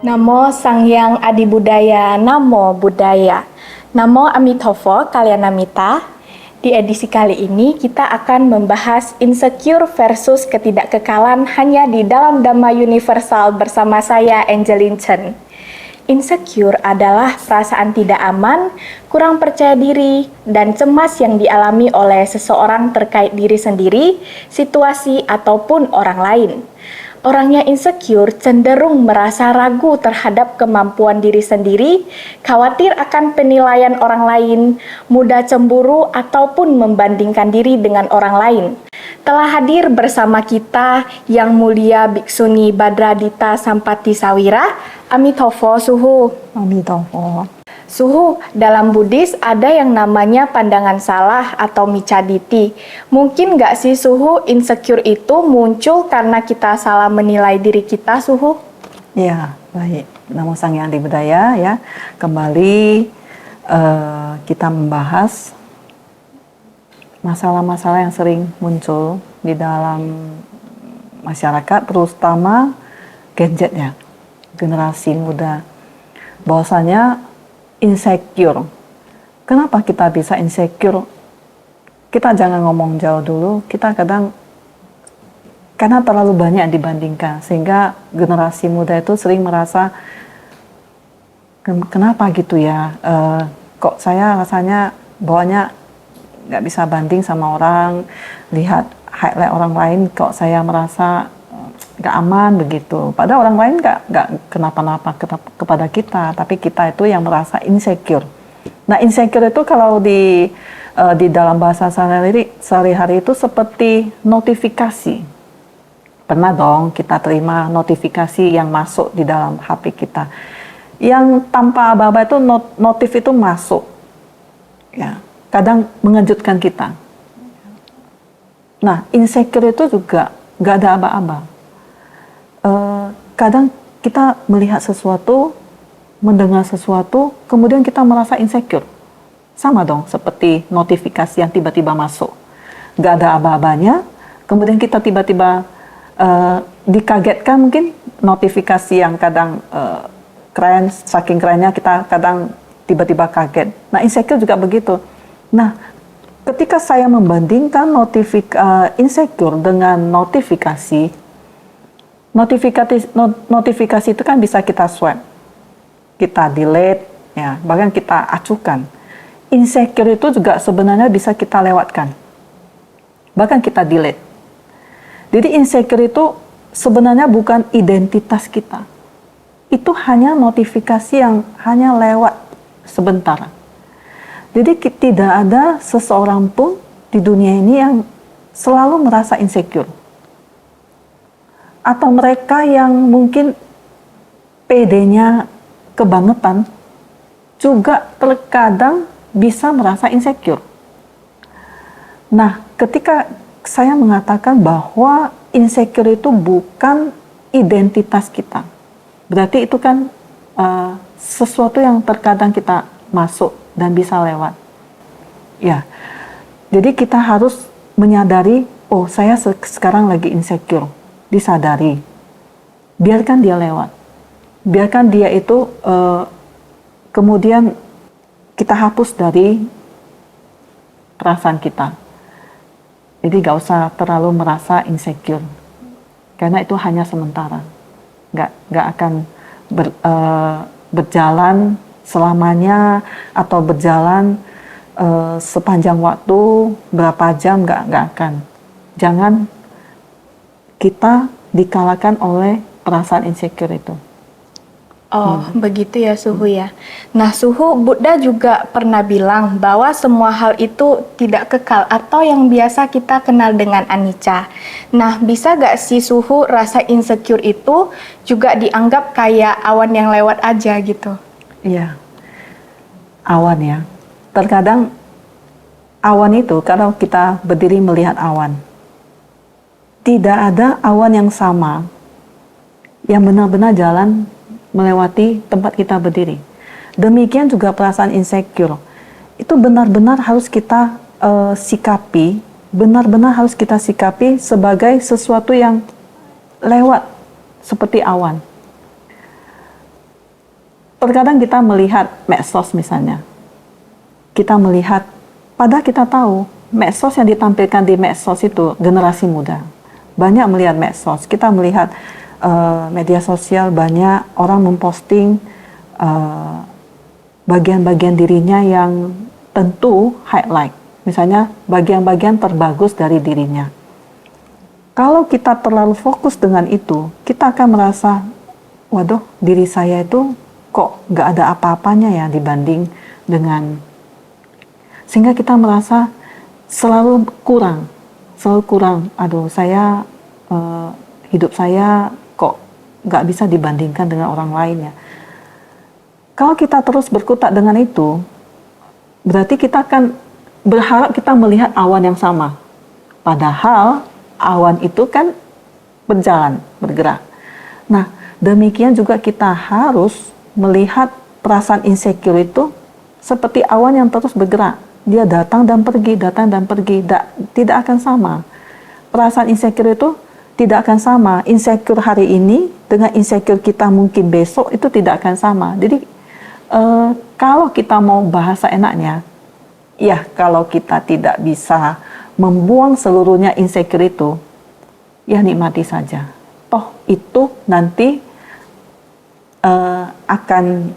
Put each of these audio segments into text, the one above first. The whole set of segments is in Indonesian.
Namo Sanghyang Adi Budaya, Namo Buddhaya. Namo Amitabha Kalyanamita. Di edisi kali ini kita akan membahas insecure versus ketidakkekalan hanya di dalam Dhamma Universal bersama saya Angeline Chen. Insecure adalah perasaan tidak aman, kurang percaya diri, dan cemas yang dialami oleh seseorang terkait diri sendiri, situasi, ataupun orang lain. Orang yang insecure cenderung merasa ragu terhadap kemampuan diri sendiri, khawatir akan penilaian orang lain, mudah cemburu, ataupun membandingkan diri dengan orang lain. Telah hadir bersama kita Yang Mulia Biksuni Badradita Sampati Sawira, Amitabha Suhu. Amitabha. Suhu, dalam Buddhis ada yang namanya pandangan salah atau micaditi. Mungkin nggak sih Suhu, insecure itu muncul karena kita salah menilai diri kita, Suhu? Ya, baik. Namo Sanghyang Adi Budaya ya. Kembali kita membahas masalah-masalah yang sering muncul di dalam masyarakat, terutama gadget ya, generasi muda. Bahwasanya insecure. Kenapa kita bisa insecure? Kita jangan ngomong jauh dulu. Kita kadang karena terlalu banyak dibandingkan, sehingga generasi muda itu sering merasa kenapa gitu ya? Kok saya rasanya bawanya nggak bisa banding sama orang, lihat highlight orang lain, kok saya merasa nggak aman begitu. Padahal orang lain nggak kenapa-napa kepada kita, tapi kita itu yang merasa insecure. Nah, insecure itu kalau di dalam bahasa sehari-hari itu seperti notifikasi. Pernah dong kita terima notifikasi yang masuk di dalam HP kita, yang tanpa aba-aba itu notif itu masuk, ya kadang mengejutkan kita. Nah, insecure itu juga nggak ada aba-aba. Kadang kita melihat sesuatu, mendengar sesuatu, kemudian kita merasa insecure. Sama dong seperti notifikasi yang tiba-tiba masuk. Nggak ada aba-abanya, kemudian kita tiba-tiba dikagetkan, mungkin notifikasi yang kadang keren, saking kerennya kita kadang tiba-tiba kaget. Nah, insecure juga begitu. Nah, ketika saya membandingkan insecure dengan notifikasi itu kan bisa kita swipe, kita delete, ya, bahkan kita acukan. Insecure itu juga sebenarnya bisa kita lewatkan, bahkan kita delete. Jadi insecure itu sebenarnya bukan identitas kita. Itu hanya notifikasi yang hanya lewat sebentar. Jadi tidak ada seseorang pun di dunia ini yang selalu merasa insecure. Atau mereka yang mungkin PD-nya kebangetan juga terkadang bisa merasa insecure. Nah, ketika saya mengatakan bahwa insecure itu bukan identitas kita, berarti itu kan sesuatu yang terkadang kita masuk dan bisa lewat. Ya, jadi kita harus menyadari, oh saya sekarang lagi insecure. Disadari, biarkan dia lewat, biarkan dia itu kemudian kita hapus dari perasaan kita. Jadi gak usah terlalu merasa insecure, karena itu hanya sementara, gak akan berjalan selamanya atau berjalan sepanjang waktu berapa jam, gak akan. Jangan kita dikalahkan oleh perasaan insecure itu. Oh, begitu ya Suhu ya. Nah, Suhu, Buddha juga pernah bilang bahwa semua hal itu tidak kekal atau yang biasa kita kenal dengan anicca. Nah, bisa gak sih Suhu rasa insecure itu juga dianggap kayak awan yang lewat aja gitu? Iya, awan ya. Terkadang awan itu, kalau kita berdiri melihat awan, tidak ada awan yang sama yang benar-benar jalan melewati tempat kita berdiri. Demikian juga perasaan insecure. Itu benar-benar harus kita sikapi, benar-benar harus kita sikapi sebagai sesuatu yang lewat seperti awan. terkadang kita melihat medsos misalnya. Kita melihat, padahal kita tahu medsos yang ditampilkan di medsos itu generasi muda. Banyak melihat medsos. Kita melihat media sosial, banyak orang memposting bagian-bagian dirinya yang tentu highlight. Misalnya bagian-bagian terbagus dari dirinya. Kalau kita terlalu fokus dengan itu, kita akan merasa, waduh, diri saya itu kok nggak ada apa-apanya ya dibanding dengan, sehingga kita merasa selalu kurang. Aduh, saya hidup saya kok nggak bisa dibandingkan dengan orang lain ya. Kalau kita terus berkutat dengan itu, berarti kita akan berharap kita melihat awan yang sama. Padahal awan itu kan bergerak. Nah, demikian juga kita harus melihat perasaan insecure itu seperti awan yang terus bergerak. Dia datang dan pergi, tidak akan sama. Perasaan insecure itu tidak akan sama. Insecure hari ini dengan insecure kita mungkin besok itu tidak akan sama. Jadi kalau kita mau bahasa enaknya, ya kalau kita tidak bisa membuang seluruhnya insecure itu, ya nikmati saja. Toh itu nanti akan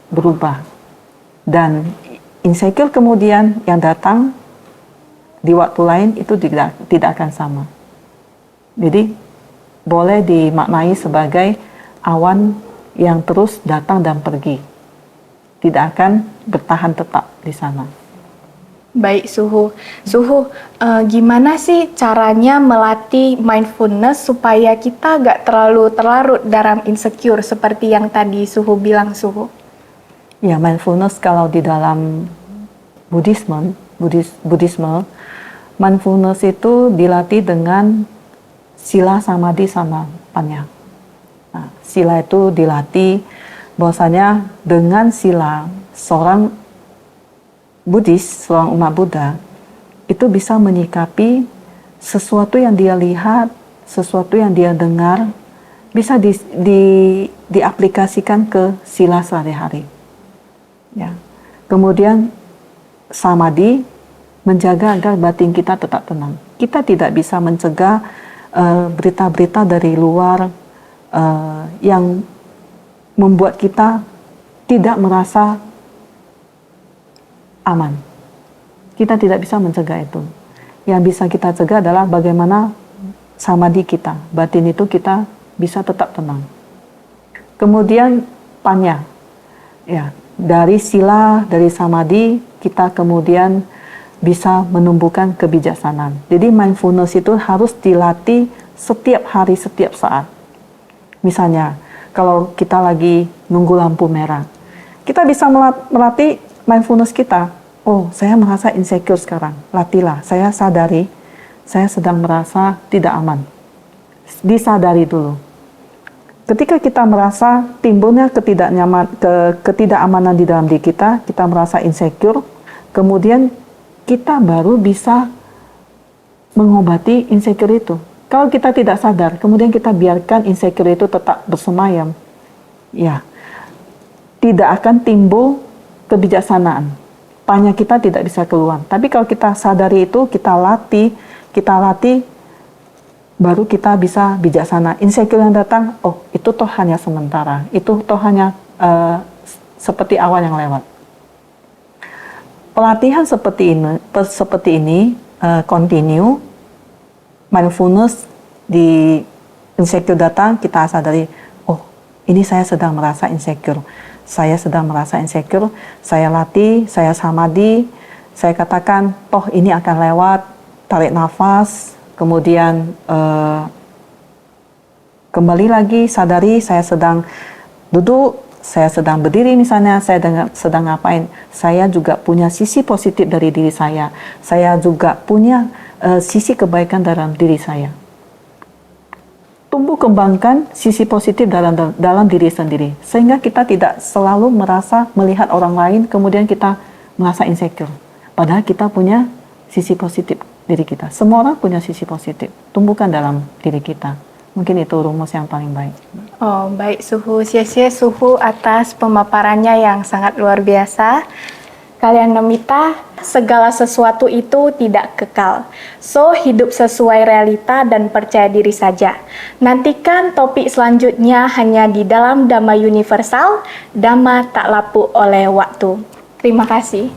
berubah. Dan insecure kemudian yang datang di waktu lain itu tidak akan sama. Jadi boleh dimaknai sebagai awan yang terus datang dan pergi. Tidak akan bertahan tetap di sana. Baik, Suhu. Gimana sih caranya melatih mindfulness supaya kita gak terlalu terlarut dalam insecure seperti yang tadi Suhu bilang, Suhu? Ya, mindfulness kalau di dalam Buddhisme, mindfulness itu dilatih dengan sila, samadhi, sama panya. Nah, sila itu dilatih bahwasanya dengan sila seorang Buddhis, seorang umat Buddha itu bisa menyikapi sesuatu yang dia lihat, sesuatu yang dia dengar bisa diaplikasikan ke sila sehari-hari. Ya. Kemudian samadhi menjaga agar batin kita tetap tenang. Kita tidak bisa mencegah berita-berita dari luar yang membuat kita tidak merasa aman. Kita tidak bisa mencegah itu. Yang bisa kita cegah adalah bagaimana samadhi kita, batin itu kita bisa tetap tenang. Kemudian panya, ya, dari sila, dari samadhi kita kemudian bisa menumbuhkan kebijaksanaan. Jadi mindfulness itu harus dilatih setiap hari, setiap saat. Misalnya, kalau kita lagi nunggu lampu merah, kita bisa melatih mindfulness kita. Oh, saya merasa insecure sekarang. Latihlah, saya sadari, saya sedang merasa tidak aman. Disadari dulu. Ketika kita merasa timbulnya ketidakamanan di dalam diri kita merasa insecure, kemudian kita baru bisa mengobati insecure itu. Kalau kita tidak sadar, kemudian kita biarkan insecure itu tetap bersemayam, ya, tidak akan timbul kebijaksanaan. Panya kita tidak bisa keluar. Tapi kalau kita sadari itu, kita latih, baru kita bisa bijaksana. Insecure yang datang, oh itu toh hanya sementara, itu toh hanya seperti awan yang lewat. Pelatihan seperti ini continue, mindfulness di insecure datang, kita sadari, oh ini saya sedang merasa insecure, saya latih, saya samadhi, saya katakan, toh ini akan lewat, tarik nafas, kemudian kembali lagi sadari saya sedang duduk, saya sedang berdiri misalnya, saya sedang ngapain. Saya juga punya sisi positif dari diri saya juga punya sisi kebaikan dalam diri saya. Tumbuh kembangkan sisi positif dalam diri sendiri, sehingga kita tidak selalu merasa melihat orang lain, kemudian kita merasa insecure. Padahal kita punya sisi positif diri kita. Semua orang punya sisi positif. Tumbuhkan dalam diri kita. Mungkin itu rumus yang paling baik. Oh, baik Suhu. Sia-sia Suhu atas pemaparannya yang sangat luar biasa. Kalian Namita, segala sesuatu itu tidak kekal. So, hidup sesuai realita dan percaya diri saja. Nantikan topik selanjutnya hanya di dalam Dhamma Universal, Dhamma tak lapuk oleh waktu. Terima kasih.